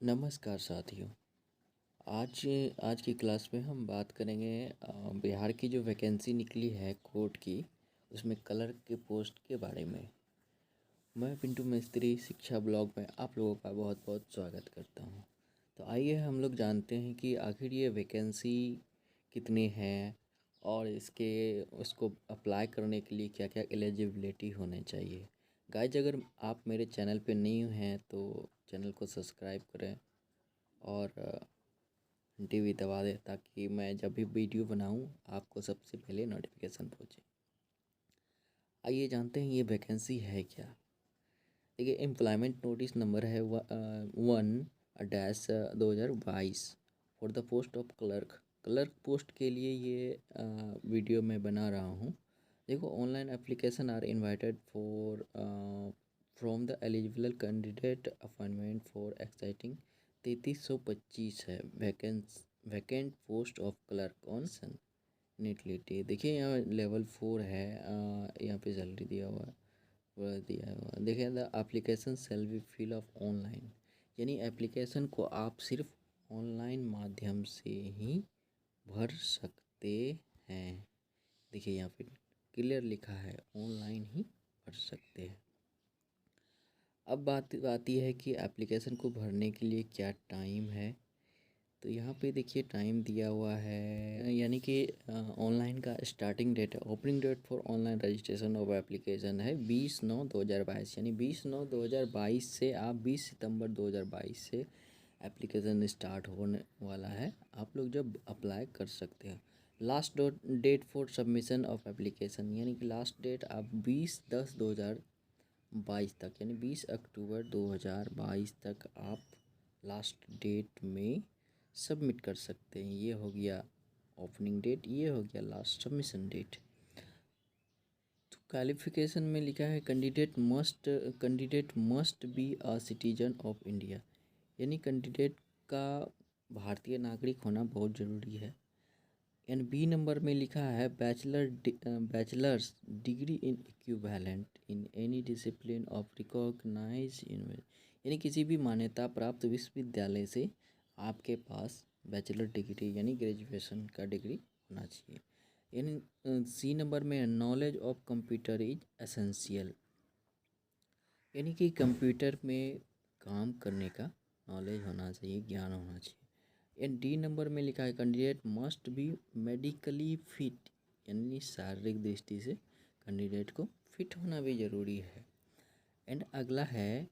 नमस्कार साथियों। आज आज की क्लास में हम बात करेंगे बिहार की जो वैकेंसी निकली है कोर्ट की, उसमें क्लर्क के पोस्ट के बारे में। मैं पिंटू मिस्त्री शिक्षा ब्लॉग में आप लोगों का बहुत बहुत स्वागत करता हूं। तो आइए हम लोग जानते हैं कि आखिर ये वैकेंसी कितनी है और उसको अप्लाई करने के लिए क्या क्या एलिजिबिलिटी होने चाहिए। गाइज, अगर आप मेरे चैनल पे न्यू हैं तो चैनल को सब्सक्राइब करें और घंटी दबा दें ताकि मैं जब भी वीडियो बनाऊं आपको सबसे पहले नोटिफिकेशन पहुंचे। आइए जानते हैं ये वैकेंसी है क्या। देखिए, एम्प्लॉयमेंट नोटिस नंबर है 1-2022 for the post of clerk. Clerk post के लिए ये वीडियो मैं बना रहा हूँ। देखो, online application are invited for from the eligible candidate appointment for exciting 3325 है vacant post of clerk on सन नीटलिटी। देखिए, यहाँ लेवल 4 है। यहाँ पे सैलरी दिया हुआ है, पूरा दिया हुआ है। देखिए, the application shall be fill of online, यानी एप्लीकेशन को आप सिर्फ ऑनलाइन माध्यम से ही भर सकते हैं। देखिए, यहाँ पे क्लियर लिखा है ऑनलाइन ही भर सकते हैं। अब बात आती है कि एप्लीकेशन को भरने के लिए क्या टाइम है। तो यहाँ पे देखिए टाइम दिया हुआ है, यानी कि ऑनलाइन का स्टार्टिंग डेट है। Opening date for online registration of application है 20/9/2022, यानी 20/9/2022 से आप 20 सितंबर 2022 से एप्लीकेशन स्टार्ट होने वाला है। आप लोग जब अप्लाई कर सकते हैं। Last date for submission of application, यानी कि लास्ट डेट आप 20/10/2022 तक, यानी 20 अक्टूबर 2022 तक आप लास्ट डेट में सबमिट कर सकते हैं। ये हो गया ओपनिंग डेट, ये हो गया लास्ट सबमिशन डेट। तो क्वालिफिकेशन में लिखा है candidate must be a citizen of India, यानी कैंडिडेट का भारतीय नागरिक होना बहुत ज़रूरी है। एंड बी नंबर में लिखा है bachelor's degree in equivalent in any discipline of recognise university, यानी किसी भी मान्यता प्राप्त विश्वविद्यालय से आपके पास बैचलर डिग्री यानी ग्रेजुएशन का डिग्री होना चाहिए। यानी सी नंबर में knowledge of computer is essential, यानी कि कंप्यूटर में काम करने का नॉलेज होना चाहिए, ज्ञान होना चाहिए। एंड डी नंबर में लिखा है candidate must be medically fit, यानी शारीरिक दृष्टि से कैंडिडेट को फिट होना भी ज़रूरी है। एंड अगला है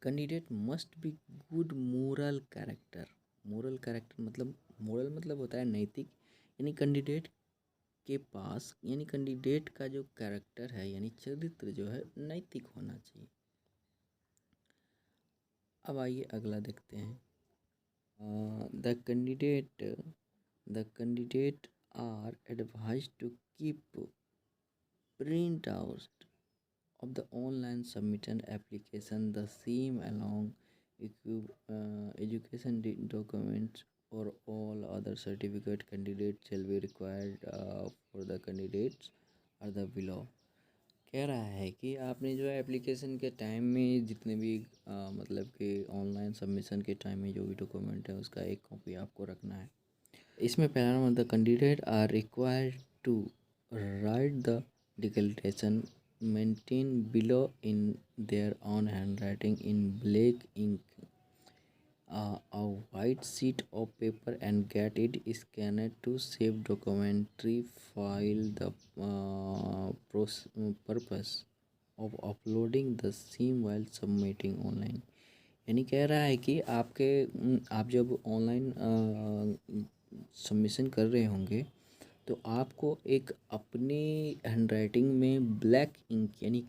candidate must be good moral character. Moral मतलब होता है नैतिक, यानी कैंडिडेट के पास, यानी कैंडिडेट का जो कैरेक्टर है यानी चरित्र जो है नैतिक होना चाहिए। अब आइए अगला देखते हैं। The candidate are advise to keep print out of the online submitted application the same along education documents or all other certificate candidate shall be required for the candidates are the below। कह रहा है कि आपने जो है application के time में जितने भी मतलब कि ऑनलाइन सबमिशन के टाइम में जो भी डॉक्यूमेंट है उसका एक कॉपी आपको रखना है। इसमें पहला number the candidate are required to write the declaration mentioned below in their own handwriting in black ink a white sheet of paper and get it scanned to save documentary file the purpose of uploading the same while submitting online। यानी कह रहा है कि आप जब online submission कर रहे होंगे तो आपको एक अपने हैंडराइटिंग में ब्लैक इंक यानी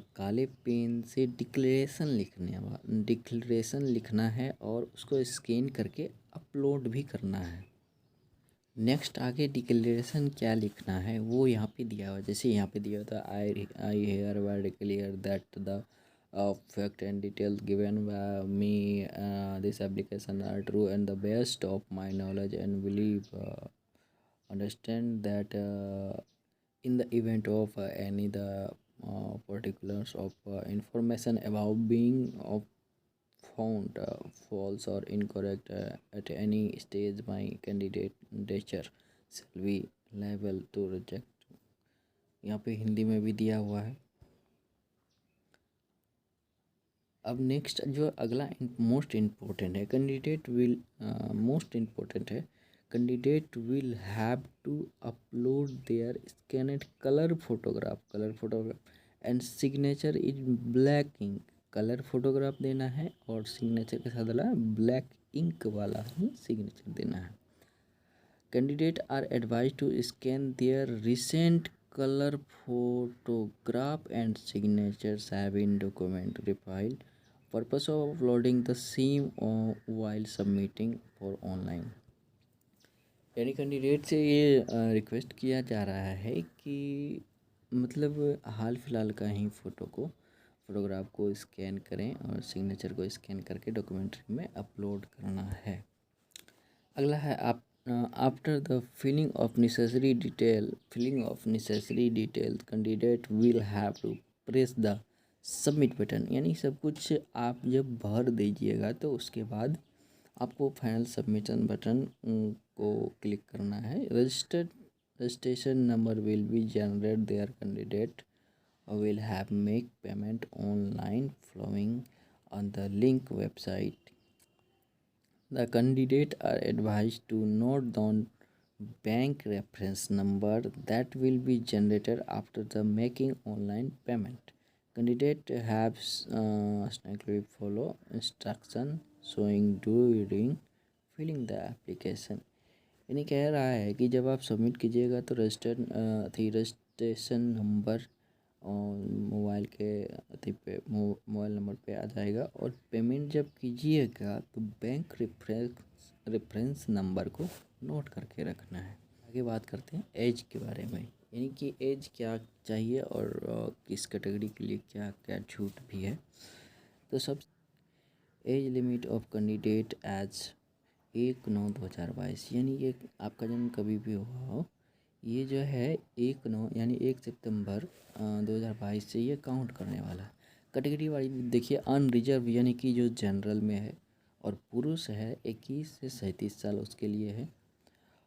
काले पेन से डिक्लेरेशन लिखना है और उसको स्कैन करके अपलोड भी करना है। नेक्स्ट आगे डिक्लेरेशन क्या लिखना है वो यहाँ पे दिया हुआ, जैसे यहाँ पे दिया होता है I hereby declare that the fact and details given by me this application are true and the best of my knowledge and believe understand that in the event of any the particulars of information about being of found false or incorrect at any stage by candidature shall be liable to reject। यहाँ पे हिंदी में भी दिया हुआ है। अब next जो अगला मोस्ट इम्पोर्टेंट है, मोस्ट इम्पोर्टेंट है, candidate will have to upload their scanned colour photograph and signature in black ink. Colour photograph देना है और सिग्नेचर के साथ वाला ब्लैक इंक वाला ही सिग्नेचर देना है। Candidate are advise to scan their recent color photograph and signatures have been documentary filed purpose of uploading the same while submitting for online। यानी कैंडिडेट से ये रिक्वेस्ट किया जा रहा है कि मतलब हाल फिलहाल का ही फोटोग्राफ को स्कैन करें और सिग्नेचर को स्कैन करके डॉक्यूमेंट्री में अपलोड करना है। अगला है आप after the filling of necessary details candidate will have to press the submit button। यानी सब कुछ आप जब भर दीजिएगा तो उसके बाद आपको फाइनल सबमिशन बटन को क्लिक करना है। Registration number will be generate there candidate will have make payment online following on the link website। The candidate are advised to note down bank reference number that will be generated after the making online payment। Candidate have strictly follow instruction showing during filling the application। यानी कह रहा है कि जब आप submit कीजिएगा तो registration number mobile के मोबाइल नंबर पे आ जाएगा और पेमेंट जब कीजिएगा तो बैंक रेफरेंस नंबर को नोट करके रखना है। आगे बात करते हैं एज के बारे में, यानी कि एज क्या चाहिए और किस कैटेगरी के लिए क्या क्या छूट भी है। तो सब age limit of candidate as 1/9/2022, यानी ये आपका जन्म कभी भी हुआ हो, ये जो है 1/9 यानी 1 सितंबर 2022 से ये काउंट करने वाला है। कैटेगरी वाइज देखिए, अनरिजर्व यानी कि जो जनरल में है और पुरुष है 21 से 37 साल उसके लिए है।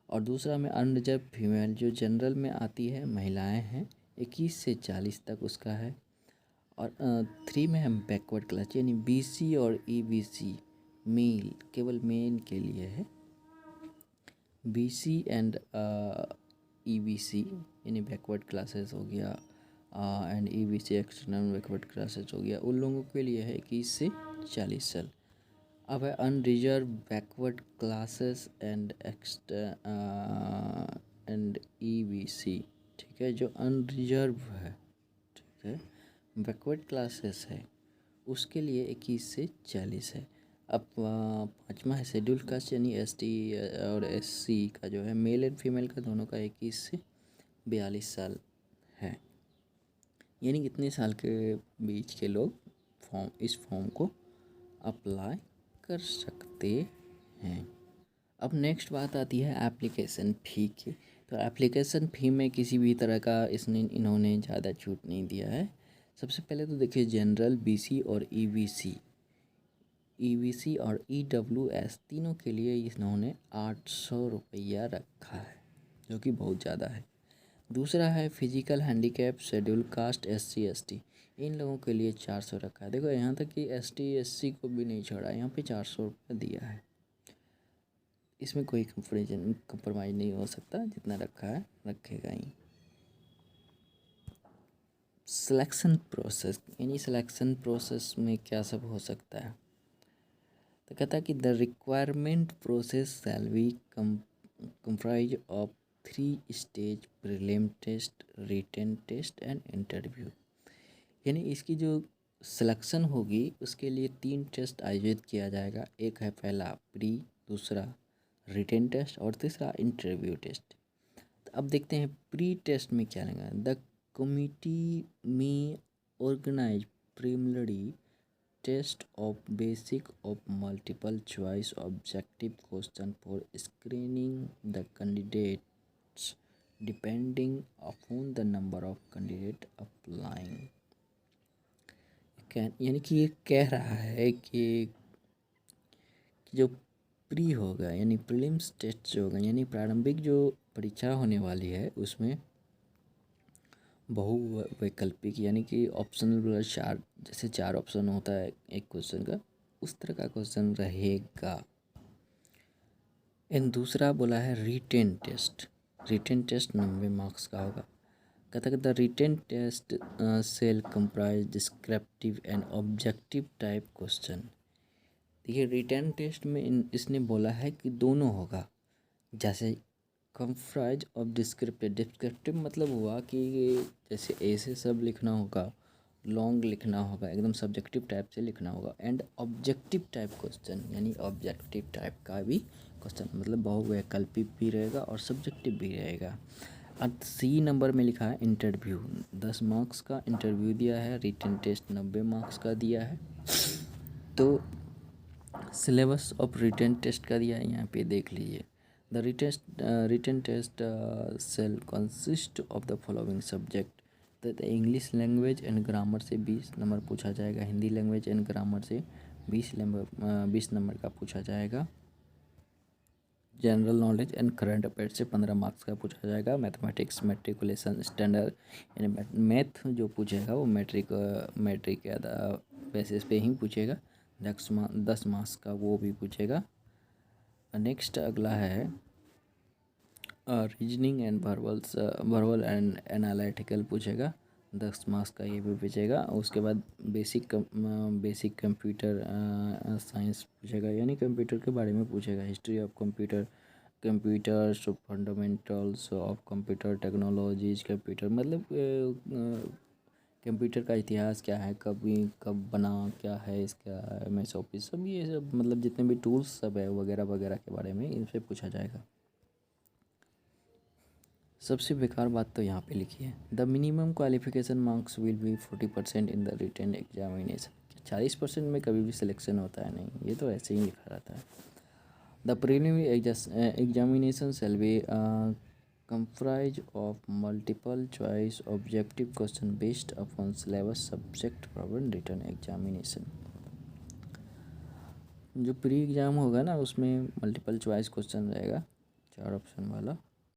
और दूसरा में अनरिजर्व फीमेल जो जनरल में आती है, महिलाएं हैं 21 से 40 तक उसका है। और 3 में हम बैकवर्ड क्लास यानी BC और EBC मेल, केवल मेल के लिए है। BC एंड EBC यानी बैकवर्ड क्लासेस हो गया and EBC external backward classes हो गया, उन लोगों के लिए है 21 से 40 साल। अब है unreserved backward classes and EBC, ठीक है, जो अनरिजर्व है, ठीक है, बैकवर्ड क्लासेस है, उसके लिए 21 से 40 है। अब पाँचवा है शेड्यूल कास्ट यानी ST और SC का जो है मेल एंड फीमेल का दोनों का 21 से 42 साल है। यानी कितने साल के बीच के लोग इस फॉर्म को अप्लाई कर सकते हैं। अब नेक्स्ट बात आती है एप्लीकेशन फ़ी की। तो एप्लीकेशन फ़ी में किसी भी तरह का इन्होंने ज़्यादा छूट नहीं दिया है। सबसे पहले तो देखिए जनरल, BC और EBC और EWS तीनों के लिए इन्होंने 800 रुपया रखा है, जो कि बहुत ज़्यादा है। दूसरा है physical handicap, schedule caste, SC ST, इन लोगों के लिए 400 रखा है। देखो यहाँ तक कि ST SC को भी नहीं छोड़ा, यहाँ पे 400 रुपया दिया है। इसमें कोई कंप्रोमाइज़ नहीं हो सकता, जितना रखा है रखेगा ही। सिलेक्शन प्रोसेस, यानी सिलेक्शन प्रोसेस में क्या सब हो सकता है। तो कहता है कि the requirement process shall be comprise of 3 stage prelim test, written test and interview. यानी इसकी जो सिलेक्शन होगी उसके लिए 3 टेस्ट आयोजित किया जाएगा। एक है पहला प्री, दूसरा रिटन टेस्ट और तीसरा इंटरव्यू टेस्ट। तो अब देखते हैं प्री टेस्ट में क्या लगा। The committee may organise preliminary test of basic of multiple choice objective question for screening the candidates depending upon the number of candidate applying. यानी कि ये कह रहा है कि जो प्री होगा यानी प्रीलिम्स टेस्ट जो होगा यानी प्रारंभिक जो परीक्षा होने वाली है उसमें बहुवैकल्पिक यानी कि ऑप्शनल चार, जैसे 4 ऑप्शन होता है एक क्वेश्चन का, उस तरह का क्वेश्चन रहेगा। एंड दूसरा बोला है written test. Written test 90 marks का होगा। कहता the written test shall comprise descriptive and objective type question. देखिए रिटेन टेस्ट में इसने बोला है कि दोनों होगा, जैसे कंप्राइज ऑफ डिस्क्रिप्टिव। डिस्क्रिप्टिव मतलब हुआ कि जैसे ऐसे सब लिखना होगा, लॉन्ग लिखना होगा, एकदम सब्जेक्टिव टाइप से लिखना होगा। एंड ऑब्जेक्टिव टाइप क्वेश्चन यानी ऑब्जेक्टिव टाइप का भी क्वेश्चन, मतलब बहुवैकल्पिक भी रहेगा और सब्जेक्टिव भी रहेगा। अब सी नंबर में लिखा है इंटरव्यू, 10 मार्क्स का इंटरव्यू दिया है। रिटन टेस्ट 90 मार्क्स का दिया है। तो सिलेबस ऑफ रिटन टेस्ट का दिया है, यहाँ पे देख लीजिए। The written test shall consist of the following subject. तो इंग्लिश लैंग्वेज एंड ग्रामर से 20 नंबर पूछा जाएगा। हिंदी लैंग्वेज एंड ग्रामर से 20 नंबर का पूछा जाएगा। General knowledge and current affairs से 15 मार्क्स का पूछा जाएगा। मैथमेटिक्स मैट्रिकुलेशन स्टैंडर्ड यानी मैथ जो पूछेगा वो मैट्रिक के बेसिस पे ही पूछेगा। 10 मार्क्स का वो भी पूछेगा। नेक्स्ट अगला है reasoning and verbal and analytical पूछेगा, 10 मार्क्स का ये भी पूछेगा। उसके बाद बेसिक कंप्यूटर साइंस पूछेगा, यानी कंप्यूटर के बारे में पूछेगा। History of computers, fundamentals of computer technologies. Computer मतलब कंप्यूटर का इतिहास क्या है, कब बना, क्या है इसका एमएस ऑफिस, सब ये सब मतलब जितने भी टूल्स सब है वगैरह वगैरह के बारे में इनसे पूछा जाएगा। सबसे बेकार बात तो यहाँ पे लिखी है, the minimum qualification marks will be 40% in the written examination. 40% में कभी भी सिलेक्शन होता है नहीं, ये तो ऐसे ही लिखा रहता है। The preliminary examination shall be comprised of multiple choice objective question based upon syllabus subject proven written examination। जो प्री एग्ज़ाम होगा ना उसमें मल्टीपल चॉइस क्वेश्चन रहेगा, 4 ऑप्शन वाला।